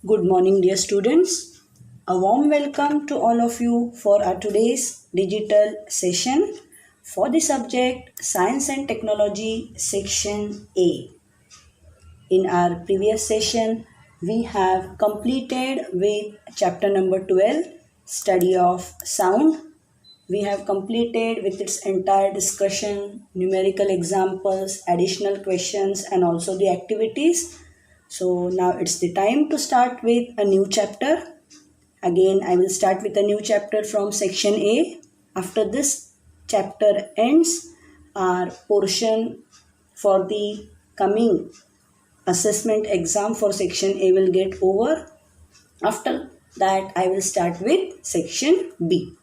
Good morning, dear students. A warm welcome to all of you for our today's digital session for the subject Science and Technology Section A. In our previous session, we have completed with chapter number 12, Study of Sound. We have completed with its entire discussion, numerical examples, additional questions, and also the activities. So now it's the time to start with a new chapter. Again, I will start with a new chapter from section A. After this chapter ends, our portion for the coming assessment exam for section A will get over. After that, I will start with section B.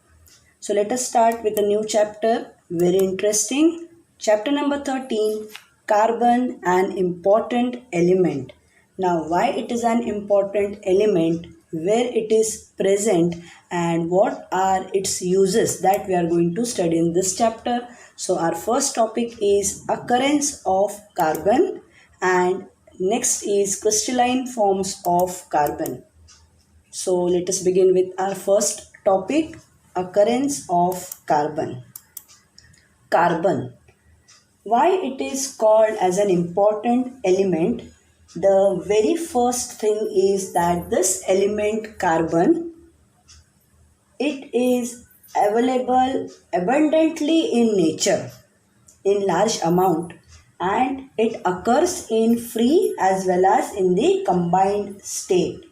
So let us start with a new chapter, very interesting. Chapter number 13, Carbon, an important element. Now, why it is an important element, where it is present, and what are its uses, that we are going to study in this chapter. So our first topic is occurrence of carbon, and next is crystalline forms of carbon. So let us begin with our first topic, occurrence of carbon. Carbon. Why it is called as an important element? The very first thing is that this element carbon, it is available abundantly in nature in large amount, and it occurs in free as well as in the combined state.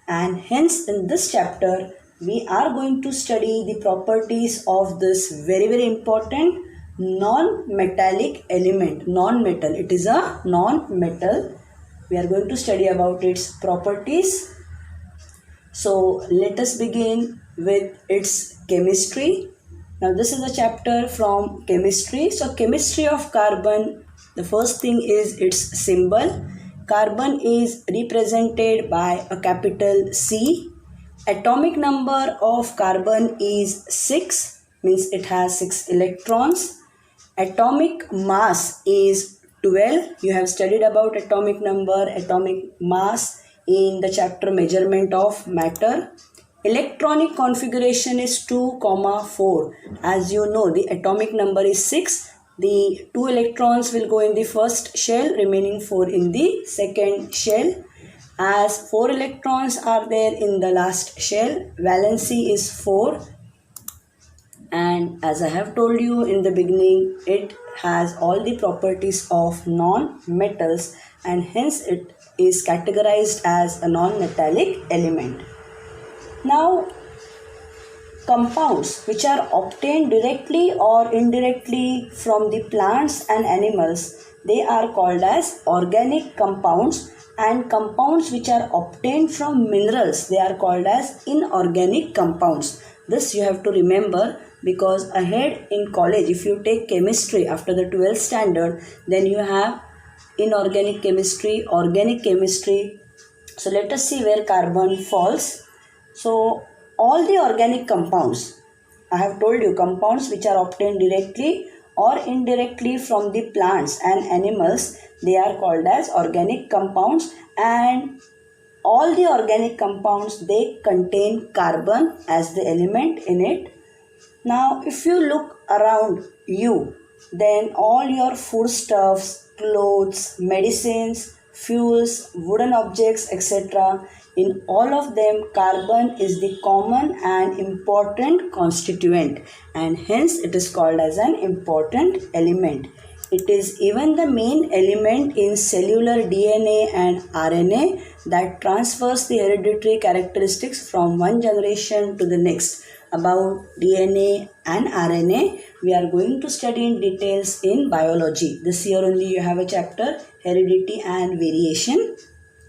And hence in this chapter we are going to study the properties of this very important non-metallic element. Non-metal, it is a non-metal. We are going to study about its properties. So let us begin with its chemistry. Now this is a chapter from chemistry. So chemistry of carbon, the first thing is its symbol. Carbon is represented by a capital C. Atomic number of carbon is 6, means it has 6 electrons. Atomic mass is 12. You have studied about atomic number, atomic mass in the chapter measurement of matter. Electronic configuration is 2, 4. As you know, the atomic number is 6. The 2 electrons will go in the first shell, remaining 4 in the second shell. As 4 electrons are there in the last shell, valency is 4. And as I have told you in the beginning, it has all the properties of non-metals, and hence it is categorized as a non-metallic element. Now, compounds which are obtained directly or indirectly from the plants and animals, they are called as organic compounds, and compounds which are obtained from minerals, they are called as inorganic compounds. This you have to remember, because ahead in college, if you take chemistry after the 12th standard, then you have inorganic chemistry, organic chemistry. So let us see where carbon falls. So all the organic compounds, I have told you, compounds which are obtained directly or indirectly from the plants and animals, they are called as organic compounds, and all the organic compounds, they contain carbon as the element in it. Now, if you look around you, then all your foodstuffs, clothes, medicines, fuels, wooden objects, etc., in all of them, carbon is the common and important constituent, and hence it is called as an important element. It is even the main element in cellular DNA and RNA that transfers the hereditary characteristics from one generation to the next. About DNA and RNA, we are going to study in details in biology. This year only you have a chapter, heredity and variation.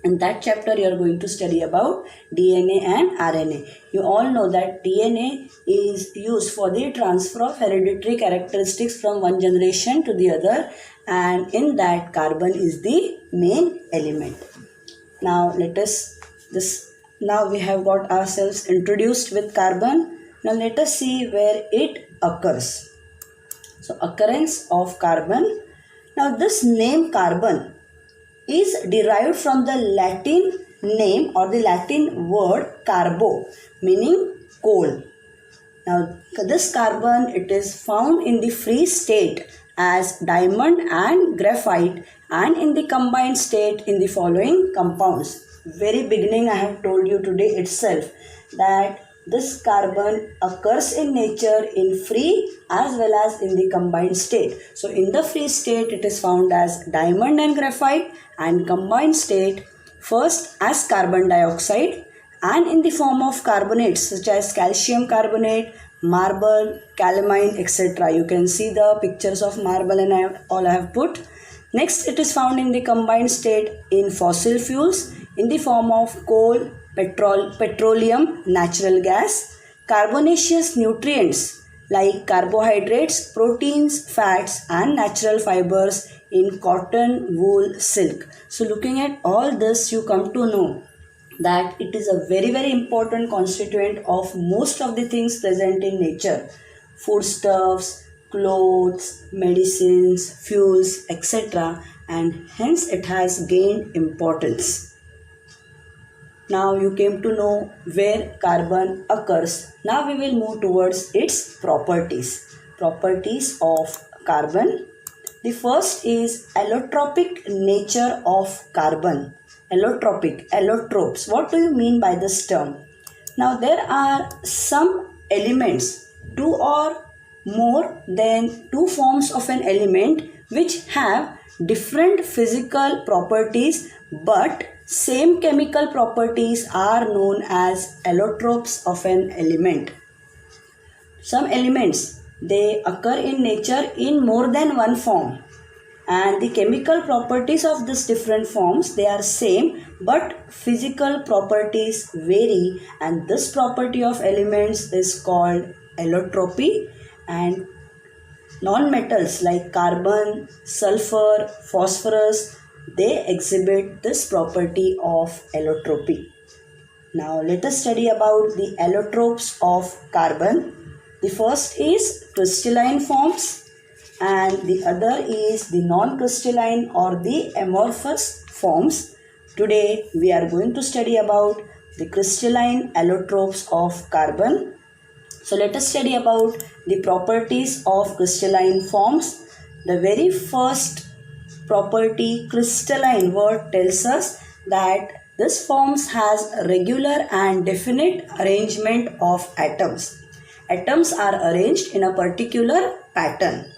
In that chapter, you are going to study about DNA and RNA. You all know that DNA is used for the transfer of hereditary characteristics from one generation to the other, and in that carbon is the main element. Now now we have got ourselves introduced with carbon. Now let us see where it occurs. So occurrence of carbon. Now this name carbon is derived from the Latin name or the Latin word carbo, meaning coal. Now this carbon, it is found in the free state as diamond and graphite, and in the combined state in the following compounds. Very beginning I have told you today itself that this carbon occurs in nature in free as well as in the combined state. So in the free state it is found as diamond and graphite, and combined state first as carbon dioxide, and in the form of carbonates such as calcium carbonate, marble, calamine, etc. You can see the pictures of marble and all I have put. Next, it is found in the combined state in fossil fuels in the form of coal, petroleum, natural gas, carbonaceous nutrients like carbohydrates, proteins, fats, and natural fibers in cotton, wool, silk. So looking at all this, you come to know that it is a very, very important constituent of most of the things present in nature: foodstuffs, clothes, medicines, fuels, etc., and hence it has gained importance. Now you came to know where carbon occurs. Now we will move towards its properties. Properties of carbon. The first is allotropic nature of carbon. Allotropic, allotropes. What do you mean by this term? Now there are some elements, two or more than two forms of an element which have different physical properties but same chemical properties are known as allotropes of an element. Some elements, they occur in nature in more than one form, and the chemical properties of these different forms, they are same but physical properties vary, and this property of elements is called allotropy. And non-metals like carbon, sulfur, phosphorus, they exhibit this property of allotropy. Now let us study about the allotropes of carbon. The first is crystalline forms and the other is the non-crystalline or the amorphous forms. Today we are going to study about the crystalline allotropes of carbon. So let us study about the properties of crystalline forms. The very first property, crystalline word, tells us that this forms has a regular and definite arrangement of atoms. Atoms are arranged in a particular pattern.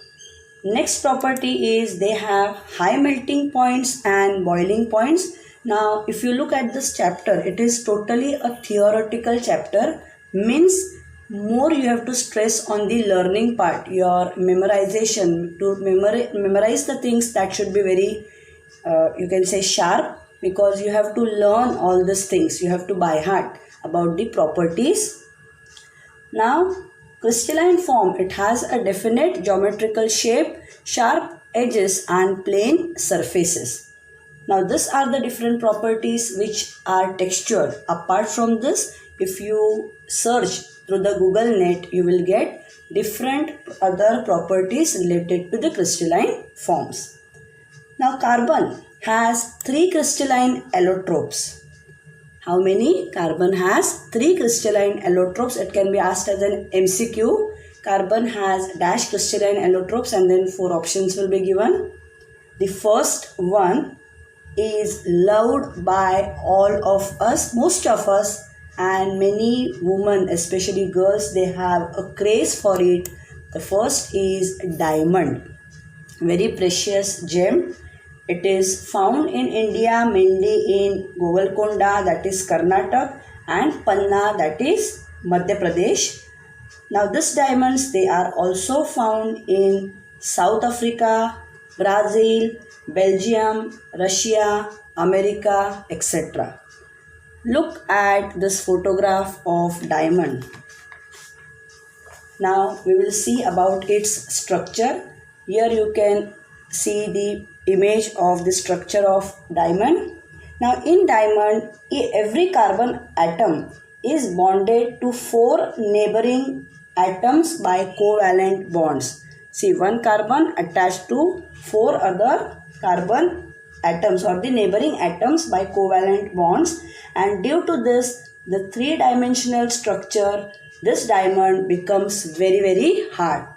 Next property is they have high melting points and boiling points. Now if you look at this chapter, it is totally a theoretical chapter, means more you have to stress on the learning part, your memorization, to memorize the things that should be very you can say sharp, because you have to learn all these things, you have to by heart about the properties. Now crystalline form, it has a definite geometrical shape, sharp edges and plain surfaces. Now these are the different properties which are textured. Apart from this, if you search through the Google net, you will get different other properties related to the crystalline forms. Now carbon has 3 crystalline allotropes. How many? Carbon has 3 crystalline allotropes. It can be asked as an MCQ. Carbon has dash crystalline allotropes and then 4 options will be given. The first one is loved by all of us, most of us, and many women, especially girls, they have a craze for it. The first is diamond, very precious gem. It is found in India, mainly in Govalkonda, that is Karnataka, and Panna, that is Madhya Pradesh. Now these diamonds, they are also found in South Africa, Brazil, Belgium, Russia, America, etc. Look at this photograph of diamond. Now we will see about its structure. Here you can see the image of the structure of diamond. Now in diamond, every carbon atom is bonded to 4 neighboring atoms by covalent bonds. See, one carbon attached to 4 other carbon atoms or the neighboring atoms by covalent bonds, and due to this the three-dimensional structure, this diamond becomes very hard.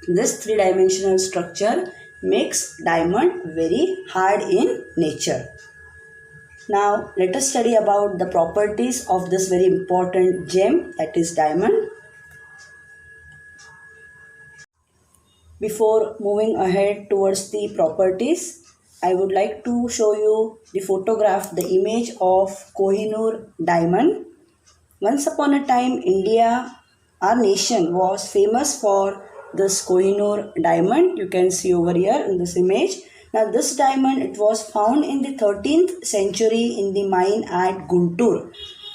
This three-dimensional structure makes diamond very hard in nature. Now let us study about the properties of this very important gem, that is diamond. Before moving ahead towards the properties, I would like to show you the photograph, the image of Kohinoor diamond. Once upon a time, India, our nation, was famous for this Kohinoor diamond. You can see over here in this image. Now this diamond, it was found in the 13th century in the mine at Guntur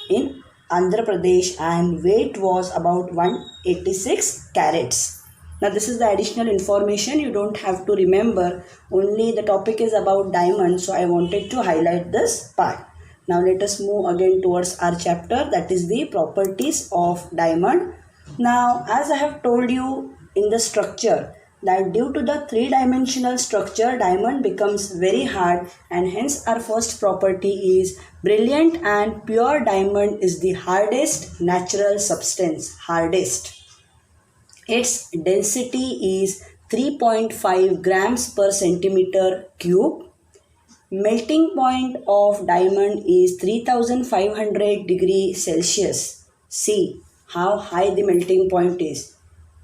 in Andhra Pradesh, and weight was about 186 carats. Now this is the additional information, you don't have to remember, only the topic is about diamond, so I wanted to highlight this part. Now let us move again towards our chapter, that is the properties of diamond. Now as I have told you in the structure, that due to the three-dimensional structure, diamond becomes very hard, and hence our first property is brilliant and pure diamond is the hardest natural substance, hardest. Its density is 3.5 grams per centimeter cube. Melting point of diamond is 3500 degrees Celsius. See how high the melting point is.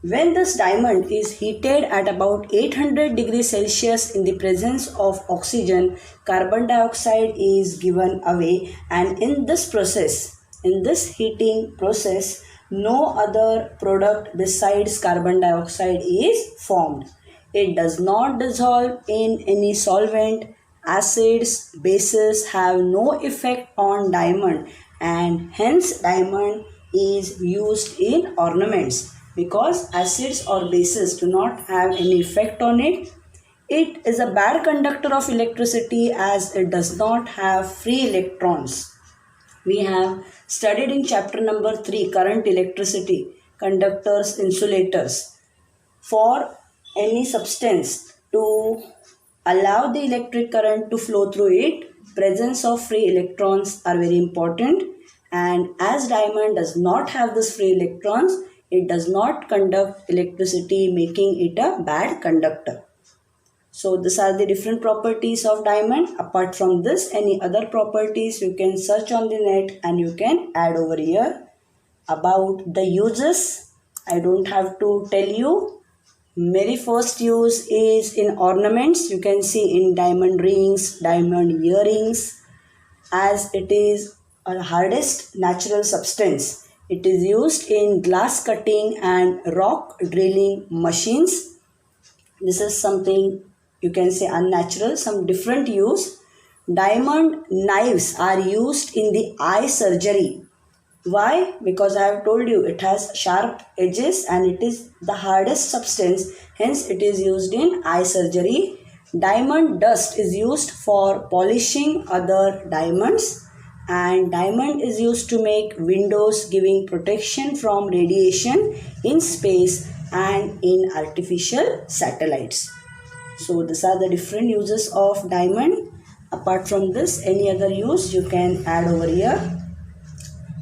When this diamond is heated at about 800 degrees Celsius in the presence of oxygen, carbon dioxide is given away, and in this process, in this heating process, no other product besides carbon dioxide is formed. It does not dissolve in any solvent. Acids, bases have no effect on diamond, and hence diamond is used in ornaments. Because acids or bases do not have any effect on it, it is a bad conductor of electricity as it does not have free electrons. We have studied in chapter number 3, current, electricity, conductors, insulators. For any substance to allow the electric current to flow through it, presence of free electrons are very important, and as diamond does not have this free electrons, it does not conduct electricity, making it a bad conductor. So these are the different properties of diamond. Apart from this, any other properties you can search on the net and you can add over here. About the uses, I don't have to tell you. Very first use is in ornaments. You can see in diamond rings, diamond earrings, as it is a hardest natural substance. It is used in glass cutting and rock drilling machines. This is something you can say unnatural, some different use. Diamond knives are used in the eye surgery. Why? Because I have told you it has sharp edges and it is the hardest substance, hence it is used in eye surgery. Diamond dust is used for polishing other diamonds, and diamond is used to make windows, giving protection from radiation in space and in artificial satellites. So these are the different uses of diamond. Apart from this, any other use you can add over here.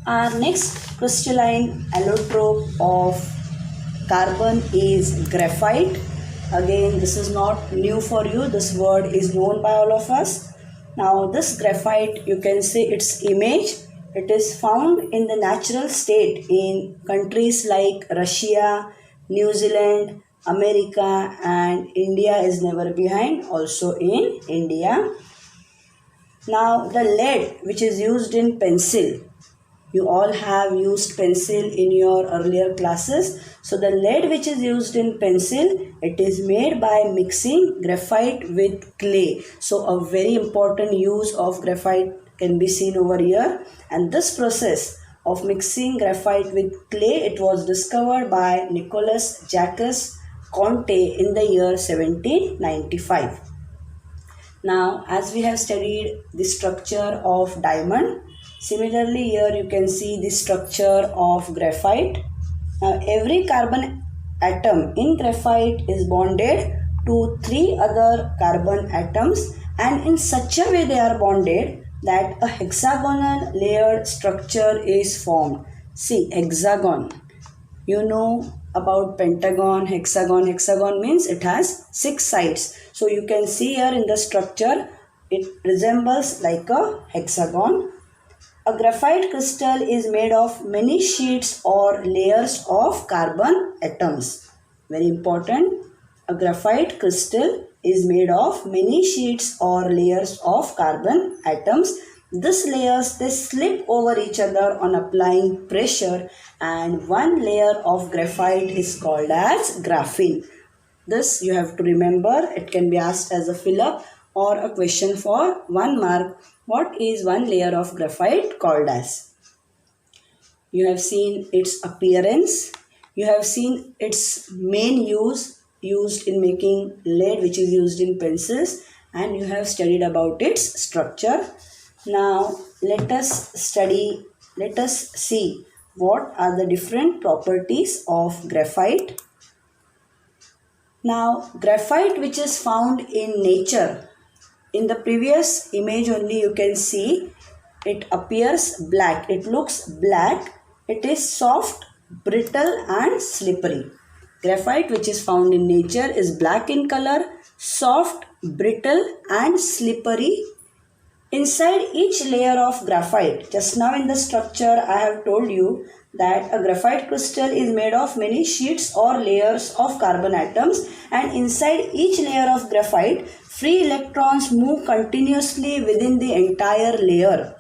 Our next crystalline allotrope of carbon is graphite. Again, this is not new for you. This word is known by all of us. Now this graphite, you can see its image. It is found in the natural state in countries like Russia, New Zealand, America, and India is never behind, also in India. Now the lead which is used in pencil. You all have used pencil in your earlier classes. So the lead which is used in pencil, it is made by mixing graphite with clay. So a very important use of graphite can be seen over here. And this process of mixing graphite with clay, it was discovered by Nicolas Jacques Conté in the year 1795. Now as we have studied the structure of diamond, similarly, here you can see the structure of graphite. Now, every carbon atom in graphite is bonded to 3 other carbon atoms, and in such a way they are bonded that a hexagonal layered structure is formed. See, hexagon. You know about pentagon, hexagon. Hexagon means it has 6 sides. So you can see here in the structure, it resembles like a hexagon. A graphite crystal is made of many sheets or layers of carbon atoms. Very important. A graphite crystal is made of many sheets or layers of carbon atoms. These layers, they slip over each other on applying pressure, and one layer of graphite is called as graphene. This you have to remember. It can be asked as a fill-up or a question for 1 mark. What is one layer of graphite called as? You have seen its appearance. You have seen its main use, used in making lead, which is used in pencils, and you have studied about its structure. Now let us see what are the different properties of graphite. Now, graphite which is found in nature, in the previous image only you can see it appears black. It looks black. It is soft, brittle and slippery. Graphite which is found in nature is black in color, soft, brittle and slippery. Inside each layer of graphite, just now in the structure I have told you that a graphite crystal is made of many sheets or layers of carbon atoms, and inside each layer of graphite, free electrons move continuously within the entire layer.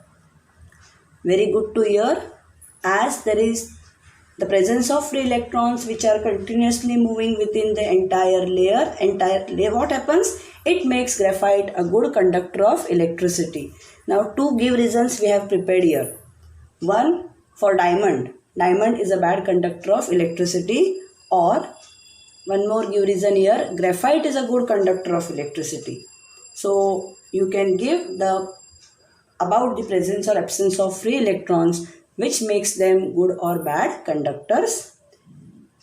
Very good to hear. As there is the presence of free electrons which are continuously moving within the entire layer, what happens? It makes graphite a good conductor of electricity. Now, to give reasons we have prepared here. One, for diamond. Diamond is a bad conductor of electricity. Or one more give reason here. Graphite is a good conductor of electricity. So you can give about the presence or absence of free electrons, which makes them good or bad conductors.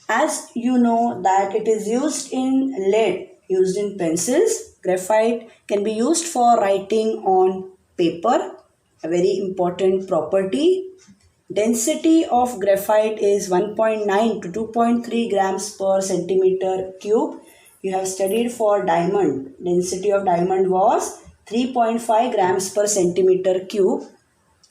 As you know that it is used in lead, used in pencils. Graphite can be used for writing on paper, a very important property. Density of graphite is 1.9 to 2.3 grams per centimeter cube. You have studied for diamond. Density of diamond was 3.5 grams per centimeter cube.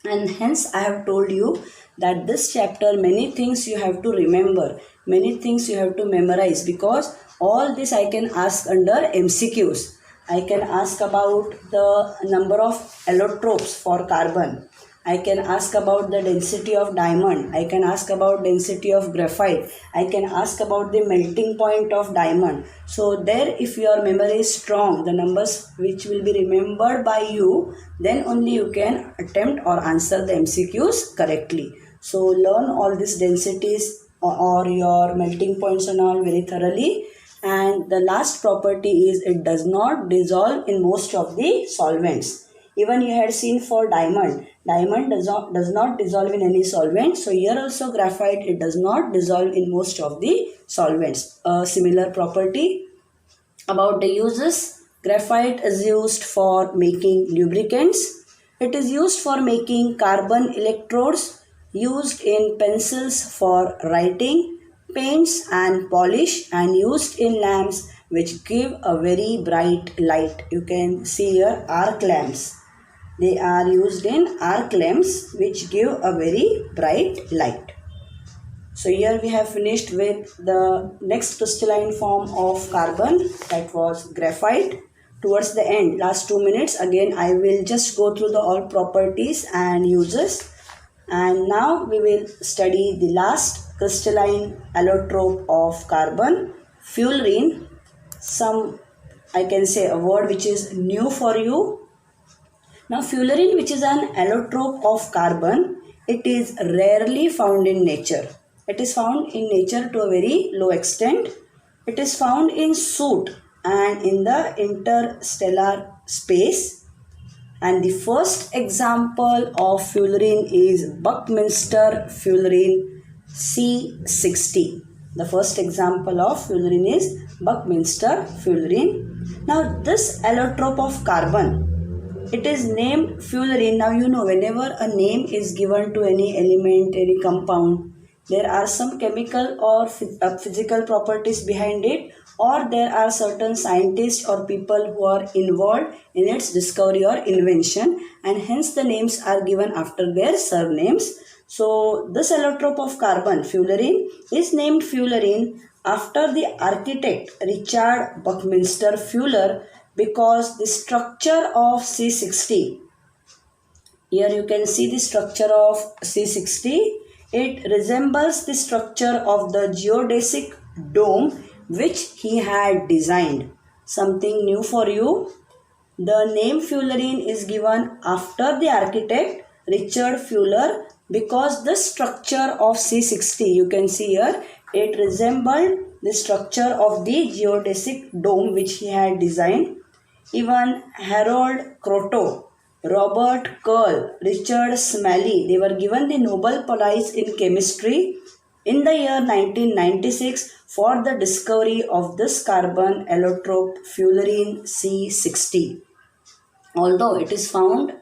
And hence I have told you that this chapter many things you have to remember, many things you have to memorize, because all this I can ask under MCQs. I can ask about the number of allotropes for carbon. I can ask about the density of diamond. I can ask about density of graphite. I can ask about the melting point of diamond. So there, if your memory is strong, the numbers which will be remembered by you, then only you can attempt or answer the MCQs correctly. So learn all these densities or your melting points and all very thoroughly. And the last property is it does not dissolve in most of the solvents. Even you had seen for diamond does not dissolve in any solvent. So here also graphite, it does not dissolve in most of the solvents. A similar property. About the uses, graphite is used for making lubricants. It is used for making carbon electrodes, used in pencils for writing, paints and polish, and used in lamps which give a very bright light. You can see here arc lamps. They are used in arc lamps which give a very bright light. So here we have finished with the next crystalline form of carbon, that was graphite. Towards the end, last 2 minutes, again I will just go through the all properties and uses. And now we will study the last crystalline allotrope of carbon, fullerene. I can say a word which is new for you. Now fullerene, which is an allotrope of carbon, it is rarely found in nature. It is found in nature to a very low extent. It is found in soot and in the interstellar space. And the first example of fullerene is Buckminster fullerene C60. The first example of fullerene is Buckminster fullerene. Now this allotrope of carbon, it is named fullerene. Now you know, whenever a name is given to any element, any compound, there are some chemical or physical properties behind it, or there are certain scientists or people who are involved in its discovery or invention, and hence the names are given after their surnames. So this allotrope of carbon, fullerene, is named fullerene after the architect Richard Buckminster Fuller, because the structure of C60, here you can see the structure of C60, it resembles the structure of the geodesic dome which he had designed. Something new for you. The name fullerene is given after the architect Richard Fuller because the structure of C60, you can see here, it resembled the structure of the geodesic dome which he had designed. Even Harold Kroto, Robert Kerr, Richard Smalley, they were given the Nobel Prize in Chemistry in the year 1996 for the discovery of this carbon allotrope fullerene C60. Although it is found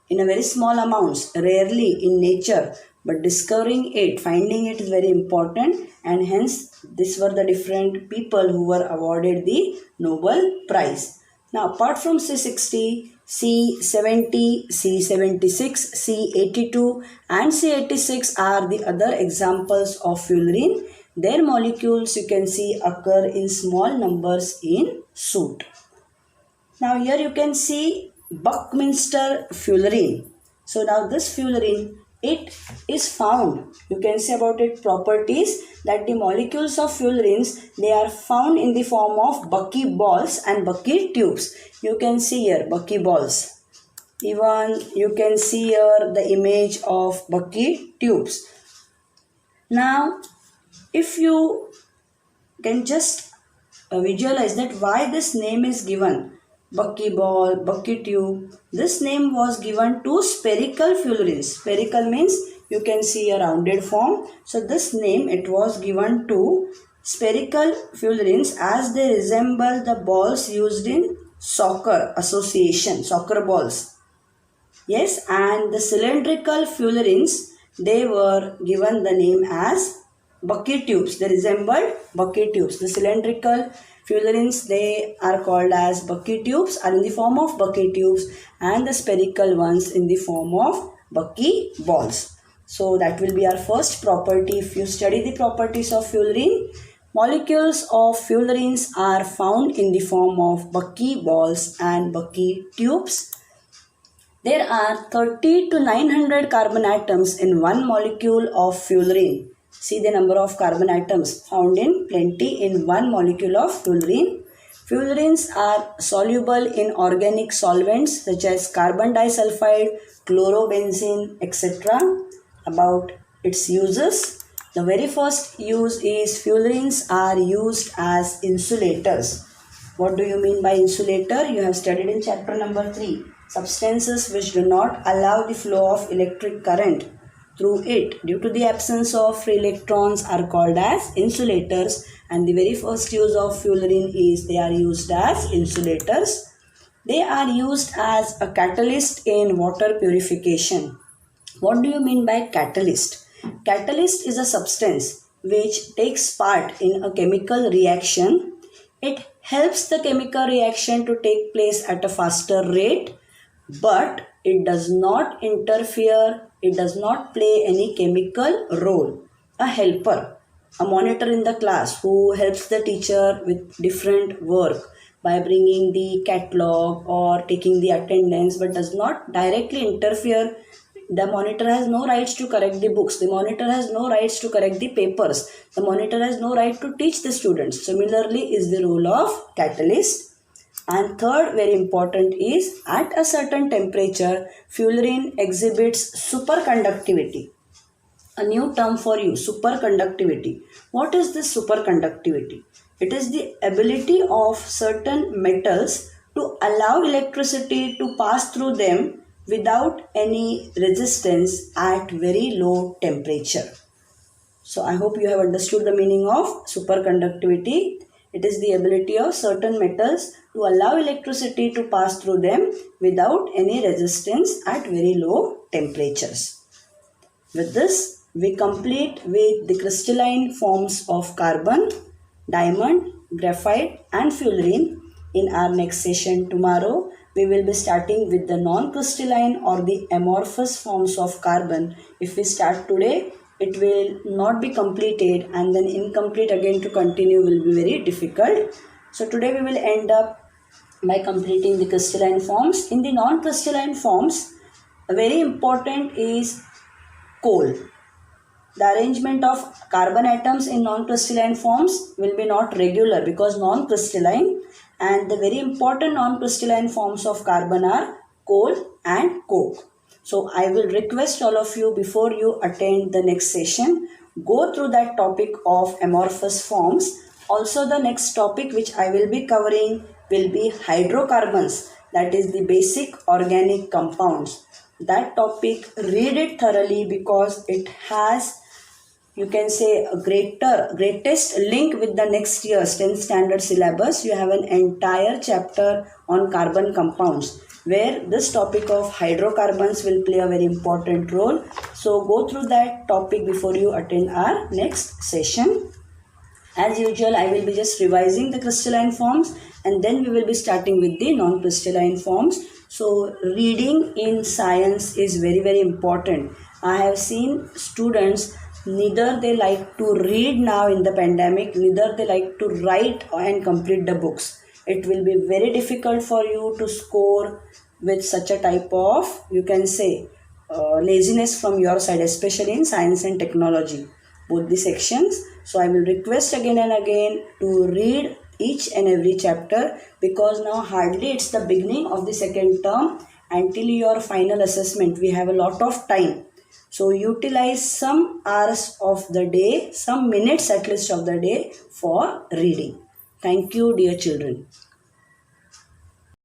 in a very small amounts, rarely in nature, but discovering it, finding it is very important, and hence these were the different people who were awarded the Nobel Prize. Now apart from C60, C70, C76, C82 and C86 are the other examples of fullerene. Their molecules you can see occur in small numbers in soot. Now here you can see Buckminster fullerene. So now this fullerene, it is found, you can say about its properties, that the molecules of fullerenes, they are found in the form of buckyballs and bucky tubes. You can see here buckyballs. Even you can see here the image of bucky tubes. Now if you can just visualize that why this name is given, buckyball, bucky tube. This name was given to spherical fullerenes. Spherical means you can see a rounded form. So this name it was given to spherical fullerenes as they resemble the balls used in soccer association, soccer balls. Yes, and the cylindrical fullerenes, they were given the name as bucky tubes. They resembled bucky tubes. The cylindrical fullerenes, they are called as bucky tubes, are in the form of bucky tubes, and the spherical ones in the form of bucky balls. So that will be our first property. If you study the properties of fullerene, molecules of fullerenes are found in the form of bucky balls and bucky tubes. There are 30 to 900 carbon atoms in one molecule of fullerene. See the number of carbon atoms found in plenty in one molecule of fullerene. Fullerenes are soluble in organic solvents such as carbon disulfide, chlorobenzene, etc. About its uses, the very first use is fullerenes are used as insulators. What do you mean by insulator? You have studied in chapter number 3. Substances which do not allow the flow of electric current through it due to the absence of free electrons are called as insulators, and the very first use of fullerene is they are used as insulators. They are used as a catalyst in water purification. What do you mean by catalyst? Catalyst is a substance which takes part in a chemical reaction. It helps the chemical reaction to take place at a faster rate, but it does not interfere, it does not play any chemical role. A helper, a monitor in the class who helps the teacher with different work by bringing the catalog or taking the attendance, but does not directly interfere. The monitor has no rights to correct the books. The monitor has no rights to correct the papers. The monitor has no right to teach the students. Similarly is the role of catalyst. And third, very important, is at a certain temperature, fullerene exhibits superconductivity. A new term for you, superconductivity. What is this superconductivity? It is the ability of certain metals to allow electricity to pass through them without any resistance at very low temperature. So I hope you have understood the meaning of superconductivity. It is the ability of certain metals to allow electricity to pass through them without any resistance at very low temperatures. With this, we complete with the crystalline forms of carbon, diamond, graphite and fullerene. In our next session tomorrow, we will be starting with the non-crystalline or the amorphous forms of carbon. If we start today, it will not be completed, and then incomplete again to continue will be very difficult. So today we will end up by completing the crystalline forms. In the non-crystalline forms, very important is coal. The arrangement of carbon atoms in non-crystalline forms will be not regular because non-crystalline, and the very important non-crystalline forms of carbon are coal and coke. So I will request all of you, before you attend the next session, go through that topic of amorphous forms. Also the next topic which I will be covering will be hydrocarbons, that is the basic organic compounds. That topic, read it thoroughly because it has, you can say, a greatest link with the next year's 10th standard syllabus. You have an entire chapter on carbon compounds where this topic of hydrocarbons will play a very important role. So go through that topic before you attend our next session. As usual, I will be just revising the crystalline forms and then we will be starting with the non-crystalline forms. So reading in science is very, very important. I have seen students, neither they like to read now in the pandemic, neither they like to write and complete the books. It will be very difficult for you to score with such a type of, you can say, laziness from your side, especially in science and technology, both the sections. So I will request again and again to read each and every chapter, because now hardly it's the beginning of the second term. Until your final assessment, we have a lot of time. So utilize some hours of the day, some minutes at least of the day for reading. Thank you, dear children.